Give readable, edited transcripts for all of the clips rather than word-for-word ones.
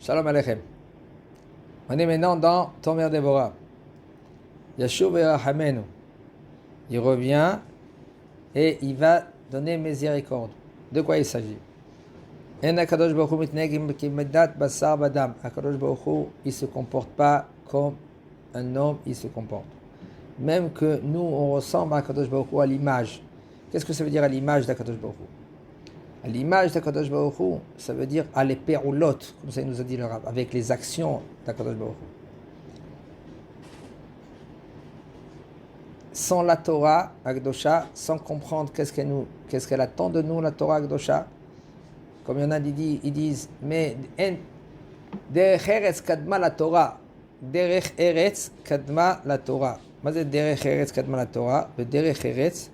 Shalom Aleichem. On est maintenant dans Tomer Devorah. Yashuv Hamenu. Il revient et il va donner miséricorde. De quoi il s'agit? En Akadosh Baruch Hu mitneg kimedat basar badam. Akadosh Baruch Hu, il se comporte pas comme un homme, il se comporte. Même que nous, on ressemble à Akadosh Baruch Hu à l'image. Qu'est-ce que ça veut dire à l'image d'Akadosh Baruch Hu? À l'image d'Akadosh Baruch Hu, ça veut dire à les péroulot, comme ça il nous a dit le Rav, avec les actions d'Akadosh Baruch Hu. Sans la Torah Akdosha, sans comprendre qu'est-ce qu'elle attend de nous, la Torah Akdosha, comme il y en a ils disent, mais Derech Eretz Kadma la Torah, Derech Eretz Kadma la Torah. Qu'est-ce que Derech Eretz Kadma la Torah? Le Derech Eretz,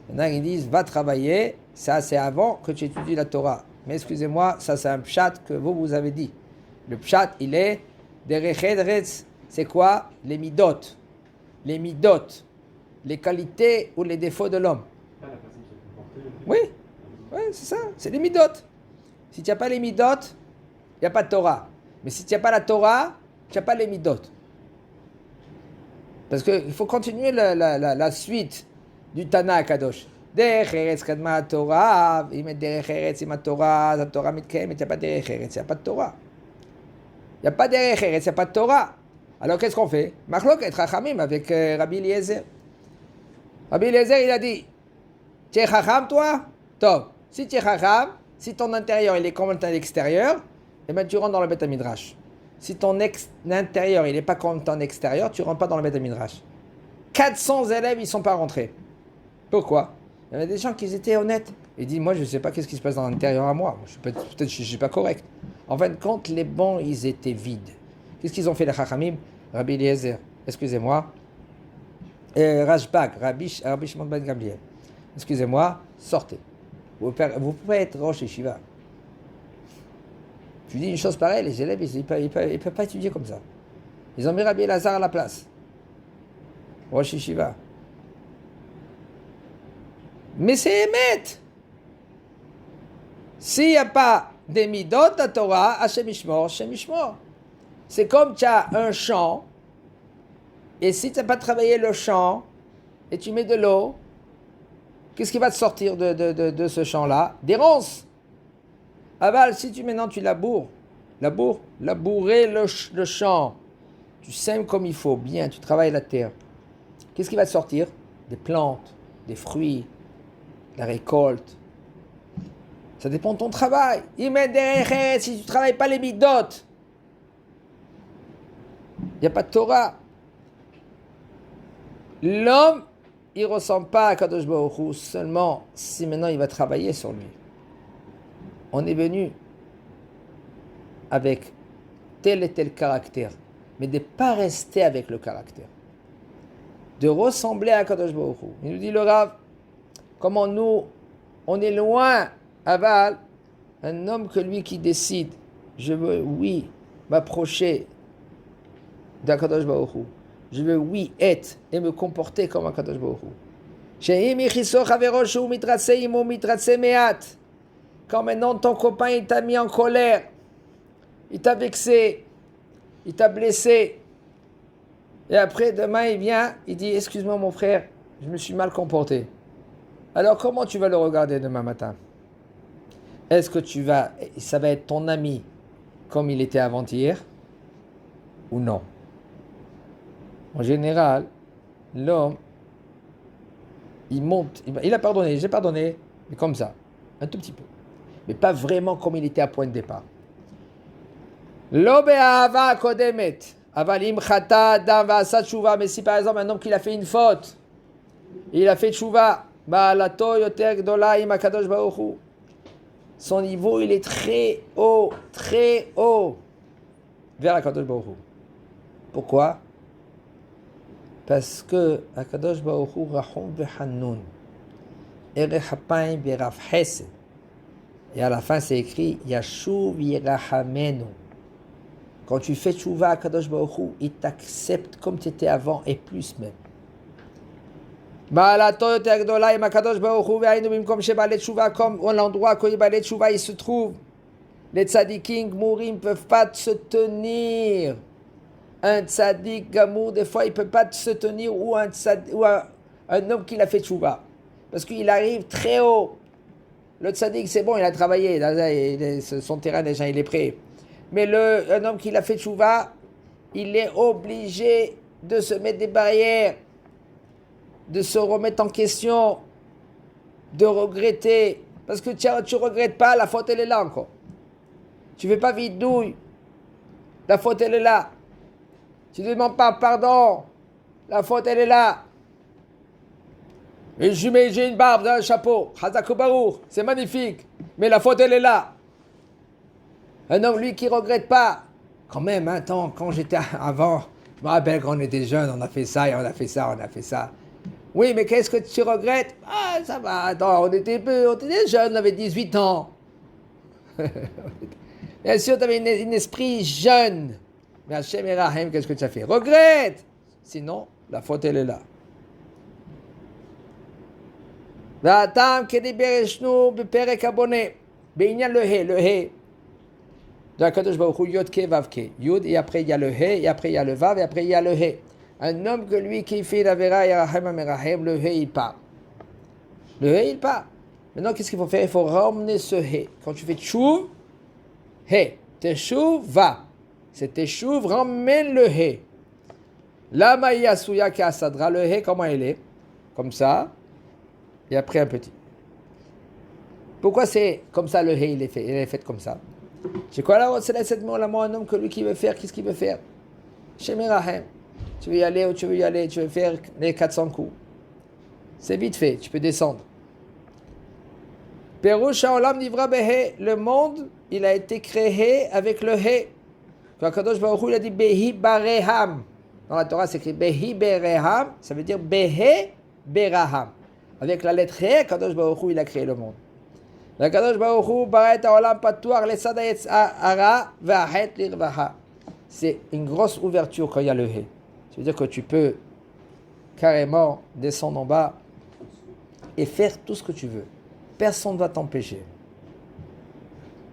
il y en a qui disent, va travailler, ça c'est avant que tu étudies la Torah. Mais excusez-moi, ça c'est un pshat que vous avez dit. Le pshat, il est, Derech Eretz, c'est quoi? Les midot. Les midot. Les qualités ou les défauts de l'homme. Oui, c'est ça, c'est les midot. Si tu n'as pas les midot, il n'y a pas de Torah. Mais si tu n'as pas la Torah, tu n'as pas les midot. Parce qu'il faut continuer la suite du Tana Akadosh. Derech Eretz Kadma Torah, ils mettent Derech Eretz, ils mettent Torah, la Torah mitkem, mais il n'y a pas Derech Eretz, il n'y a pas de Torah. Il n'y a pas Derech Eretz, il n'y a pas de Torah. Alors qu'est-ce qu'on fait? Machlok et Chachamim avec Rabbi Eliezer. Rabbi Eliezer, il a dit, tu es Chacham toi? Top. Si tu es Chacham, si ton intérieur il est comme ton extérieur, eh bien tu rentres dans le Beth Midrash. Si ton intérieur il n'est pas comme ton extérieur, tu ne rentres pas dans le Beth Midrash. 400 élèves, ils ne sont pas rentrés. Pourquoi? Il y avait des gens qui étaient honnêtes. Ils disent, moi je ne sais pas qu'est-ce qui se passe dans l'intérieur à moi. Peut-être que je ne suis pas correct. En fin de compte, les bancs, ils étaient vides. Qu'est-ce qu'ils ont fait les Chachamim? Rabbi Eliezer, excusez-moi. Rajbag, Rabbi Shimon ben Gamliel. Excusez-moi, sortez. Vous pouvez être Rosh Yeshiva. Tu dis une chose pareille, les élèves, ils ne peuvent pas étudier comme ça. Ils ont mis Rabbi Elazar à la place. Rosh Yeshiva. Mais c'est émet. S'il n'y a pas des midot à Torah, Hashem Yishmor, Hashem Yishmor. C'est comme tu as un champ, et si tu n'as pas travaillé le champ, et tu mets de l'eau, qu'est-ce qui va te sortir de ce champ-là? Des ronces. Aval, si maintenant tu labourer le champ, tu sèmes comme il faut, bien, tu travailles la terre. Qu'est-ce qui va te sortir? Des plantes, des fruits, la récolte. Ça dépend de ton travail. Il met des si tu ne travailles pas les midot, il n'y a pas de Torah. L'homme, il ne ressemble pas à Kadosh Baruch Hu seulement si maintenant il va travailler sur lui. On est venu avec tel et tel caractère, mais de ne pas rester avec le caractère. De ressembler à Kadosh Baruch Hu. Il nous dit le Rav, comment nous, on est loin, aval, un homme que lui qui décide, je veux, oui, m'approcher d'Akadosh Baruch Hu. Je veux, oui, être et me comporter comme un Kadosh Baruch Hu. Quand maintenant ton copain il t'a mis en colère, il t'a vexé, il t'a blessé, et après demain il vient, il dit, excuse-moi mon frère, je me suis mal comporté. Alors comment tu vas le regarder demain matin? Est-ce que ça va être ton ami comme il était avant-hier ou non? En général, l'homme, il monte, il a pardonné, j'ai pardonné, mais comme ça, un tout petit peu. Mais pas vraiment comme il était à point de départ. Mais si par exemple un homme qui a fait une faute, il a fait tchouva, son niveau il est très haut vers Akadosh Baruch Hu. Pourquoi? Parce que Akadosh Baruch Hu Rahum ve'Hanun, Erech Hapayim ve'Rav Hesed. Et à la fin c'est écrit Yashuv Yirahamenu. Quand tu fais tchouva à Akadosh Baruch Hu, il t'accepte comme tu étais avant et plus même. Ba'alato yoter gdola im Akadosh Baruch Hu ve'aynu bimkom shebalei tchouva, comme l'endroit où Balei tchouva il se trouve. Les tzadikim gmourim ne peuvent pas se tenir. Un tzadik gamour, des fois, il ne peut pas se tenir, ou un homme qui l'a fait tchouva. Parce qu'il arrive très haut. Le tzaddik, c'est bon, il a travaillé. Son terrain, déjà, il est prêt. Mais un homme qui l'a fait tchouva, il est obligé de se mettre des barrières, de se remettre en question, de regretter. Parce que tu ne regrettes pas, la faute, elle est là encore. Tu ne fais pas vidouille. La faute, elle est là. Tu ne demandes pas pardon. La faute, elle est là. Et j'ai une barbe dans un chapeau. Chazak Baruch, c'est magnifique. Mais la faute, elle est là. Un homme, lui, qui ne regrette pas. Quand même, attends, quand j'étais avant, je me rappelle quand on était jeunes, on a fait ça et on a fait ça, on a fait ça. Oui, mais qu'est-ce que tu regrettes? Ah, ça va, attends, on était jeunes, on avait 18 ans. Bien sûr, tu avais un esprit jeune. Mais Hachem et Rahim, qu'est-ce que tu as fait? Regrette! Sinon, la faute, elle est là. V'atam kediber eshnu beperek aboneh. Be'inyan le he. De la Kadosh Baruch Hu, Yod Ke Vav Ke. Yod, et après il y a le he, et après il y a le Vav, et après il y a le he. Un homme que lui qui fait la vera et Rahim Amerahem, le he il part. Le he il part. Maintenant, qu'est-ce qu'il faut faire? Il faut ramener ce he. Quand tu fais tchouv, he. Teshuv, va. C'est teshuv, ramène le he. La maïa souya ki asadra, le he, comment il est? Comme ça. Et après un petit. Pourquoi c'est comme ça le he, il est fait comme ça? C'est quoi là? C'est là, cette mot, un homme que lui qui veut faire, qu'est-ce qu'il veut faire? Shemirahem. Tu veux y aller ou tu veux y aller, tu veux faire les 400 coups. C'est vite fait, tu peux descendre. Perush Haolam Nivra Behe, le monde, il a été créé avec le he. Quand Kadosh Baruch Hu, il a dit Behi Bareham. Dans la Torah, c'est écrit Behi Bereham, ça veut dire Behe Beraham. Avec la lettre he, Kadosh Baruch Hu, il a créé le monde. La Kadosh Baruch Hu, Baret Haolam Patuar, Lesada Yetz Ara, Vahet Lirvaha. C'est une grosse ouverture quand il y a le he. Ça veut dire que tu peux carrément descendre en bas et faire tout ce que tu veux. Personne ne va t'empêcher.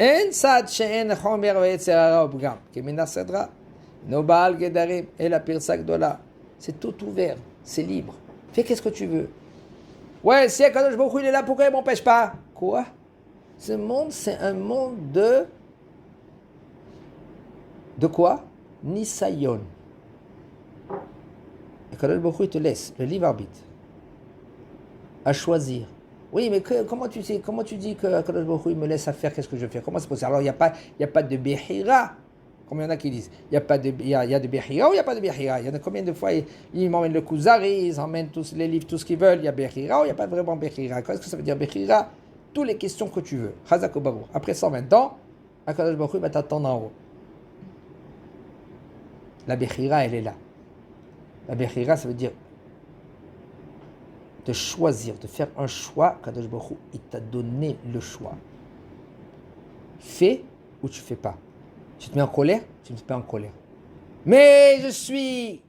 En sad she'en chomer ve'etzerara ubgam kemina sedra nobal gedarim et la pirsa gdola. C'est tout ouvert, c'est libre. Fais qu'est-ce que tu veux. Ouais, si Akadosh Baruch Hu il est là, pourquoi il m'empêche pas? Quoi? Ce monde, c'est un monde de quoi? Nisayon. Akadosh Baruch Hu il te laisse le libre arbitre à choisir. Oui, mais comment tu dis que Akadosh Baruch Hu il me laisse à faire qu'est-ce que je veux faire? Comment c'est possible? Alors il y a pas de Bechira. Combien il y en a qui disent? Il y a de Bechira ou il n'y a pas de Bechira? Il y en a combien de fois ils m'emmènent le Kuzari, ils emmènent tous les livres, tout ce qu'ils veulent. Il y a Bechira ou il n'y a pas vraiment Bechira? Qu'est-ce que ça veut dire Bechira? Toutes les questions que tu veux. Chazak Baruch. Après 120 ans, Akadosh Baruch Hu va t'attendre en haut. La Bechira, elle est là. La Bechira, ça veut dire de choisir, de faire un choix. Kadosh Baruch Hu, il t'a donné le choix. Fais ou tu fais pas. Tu te mets en colère, tu ne te mets pas en colère. Mais je suis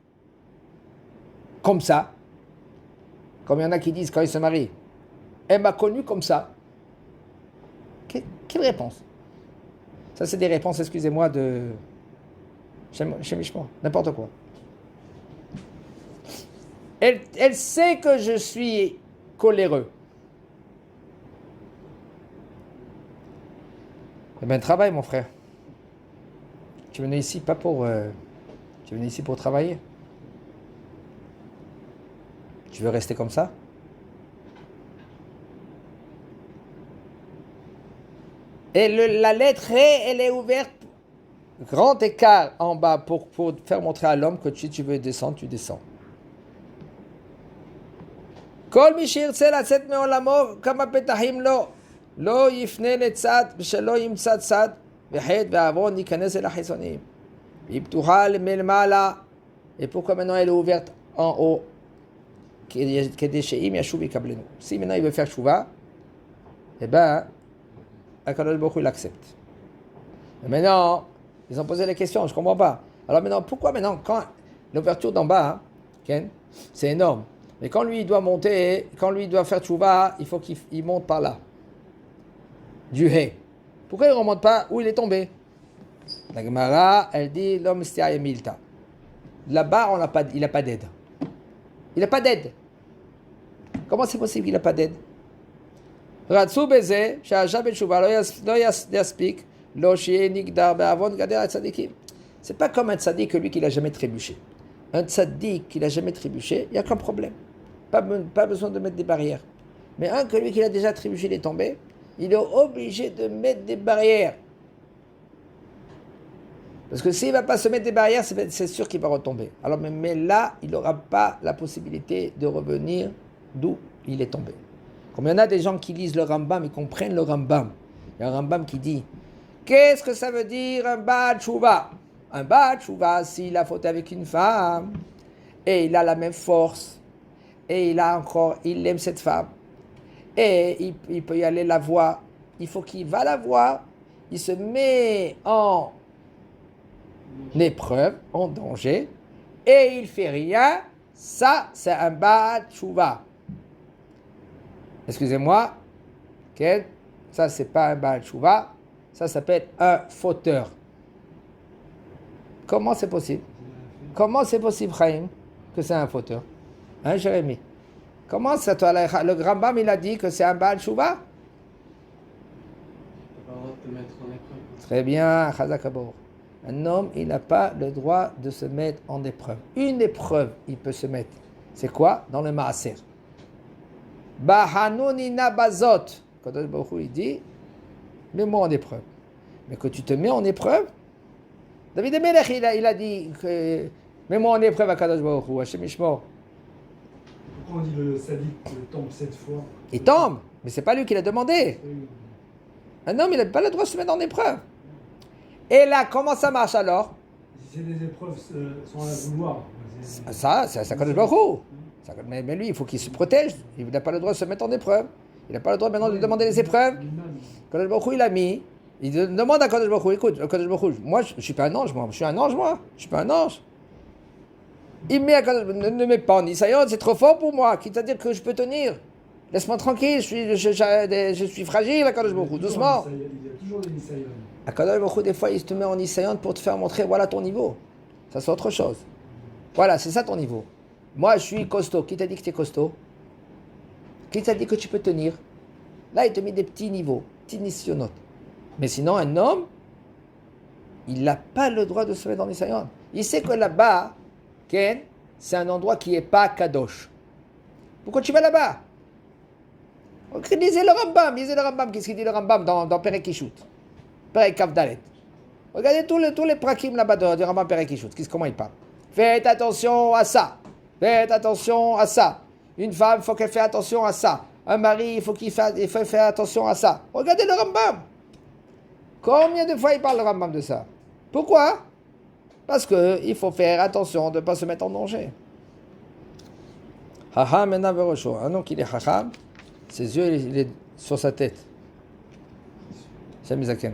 comme ça. Comme il y en a qui disent quand ils se marient, elle m'a connu comme ça. Quelle réponse? Ça, c'est des réponses, excusez-moi, de chemichement, n'importe quoi. Elle sait que je suis coléreux. Eh bien, travaille, mon frère. Tu venais ici pas pour... tu venais ici pour travailler. Tu veux rester comme ça? Et la lettre E, elle est ouverte. Grand écart en bas pour faire montrer à l'homme que tu veux descendre, tu descends. כל מי שירצה לצאת מעולמו כמה פתחים לו לא יפנה לצד ושלא ימצא צד וחטא ועוון ייכנס אל החיצוניים היא פתוחה מלמעלה et pourquoi maintenant elle est ouverte en haut כדי שאם ישוב יקבלנו. Si maintenant il veut faire tchouva, eh ben Akadosh Baruch Hu il accepte. Et maintenant ils ont posé la question, je comprends pas. Alors maintenant pourquoi maintenant quand l'ouverture d'en bas Ken, c'est énorme. Mais quand lui il doit monter, quand lui il doit faire tchouva, il faut qu'il monte par là. Du hé. Pourquoi il ne remonte pas où il est tombé? La Gemara, elle dit l'homme stia milta. Là-bas, il n'a pas d'aide. Il n'a pas d'aide. Comment c'est possible qu'il n'a pas d'aide? Ratsu beze, sha'asha b'tshuva, lo yaspik, lo shi'e nigdar be'avon gader ha-tzadikim. C'est pas comme un tzaddik, lui qui n'a jamais trébuché. Un tzaddik qui n'a jamais trébuché, il n'y a qu'un problème. Pas besoin de mettre des barrières. Mais un que lui qui a déjà trébuché, il est tombé, il est obligé de mettre des barrières. Parce que s'il ne va pas se mettre des barrières, c'est sûr qu'il va retomber. Alors, mais là, il n'aura pas la possibilité de revenir d'où il est tombé. Comme il y en a des gens qui lisent le Rambam, ils comprennent le Rambam. Il y a un Rambam qui dit, qu'est-ce que ça veut dire un Baal Tshuva? Un Baal Tshuva, s'il a fauté avec une femme, et il a la même force, et il aime cette femme, et il peut y aller la voir, il faut qu'il va la voir, il se met en épreuve, en danger, et il fait rien, ça c'est un Baal Tshuva. Excusez-moi, okay? Ça c'est pas un Baal Tshuva, ça s'appelle un fauteur. Comment c'est possible? Comment c'est possible, Chaim, que c'est un fauteur? Hein, Jérémie? Comment ça, toi, le Rambam, il a dit que c'est un Baal Tshuva? Très bien, Chazakabour. Un homme, il n'a pas le droit de se mettre en épreuve. Une épreuve, il peut se mettre. C'est quoi? Dans le Maaser. Bahanunina bazot. Quand il dit, mets-moi en épreuve. Mais que tu te mets en épreuve, David Amelech, il a dit que mets-moi en épreuve à Kadosh Baruch Hu, Hashem Yishmor. Pourquoi on dit le sadique tombe 7 fois? Il tombe, mais c'est pas lui qui l'a demandé. Un homme, il n'a pas le droit de se mettre en épreuve. Et là, comment ça marche alors? Si c'est des épreuves sans la vouloir. Ça, c'est Kadosh Baruch Hu. Mais lui, il faut qu'il se protège. Il n'a pas le droit de se mettre en épreuve. Il n'a pas le droit maintenant de demander les épreuves. Kadosh Baruch Hu, il a mis. Il demande à Kadosh Baruch Hu, écoute, Kadosh Baruch Hu, moi, je ne suis pas un ange, moi. Je suis un ange, moi. Je ne suis pas un ange. Il met à Kadosh Baruch Hu, ne mets pas en Nisayon, c'est trop fort pour moi. Quitte à dire que je peux tenir. Laisse-moi tranquille, je suis fragile à Kadosh Baruch Hu, doucement. Il y a toujours des Nisayon. À Kadosh Baruch Hu, des fois, il te met en Nisayon pour te faire montrer, voilà ton niveau. Ça, c'est autre chose. Voilà, c'est ça ton niveau. Moi, je suis costaud. Qui t'a dit que tu es costaud? Qui t'a dit que tu peux tenir? Là, il te met des petits niveaux, petits nisyonotes. Mais sinon, un homme, il n'a pas le droit de se mettre dans les saillants. Il sait que là-bas, Ken, c'est un endroit qui n'est pas Kadosh. Pourquoi tu vas là-bas? Lisez le Rambam. Qu'est-ce qu'il dit le Rambam dans Perek Kishut? Perek Kavdalet. Regardez tous les prakim là-bas du Rambam Perek Kishut. Comment il parle? Faites attention à ça. Faites attention à ça. Une femme, il faut qu'elle fasse attention à ça. Un mari, il faut faire attention à ça. Regardez le Rambam. Combien de fois il parle le Rambam de ça? Pourquoi? Parce qu'il faut faire attention de ne pas se mettre en danger. Hacham ena verosho. Un homme qui est Hacham, ses yeux, il est sur sa tête. C'est Mizaken.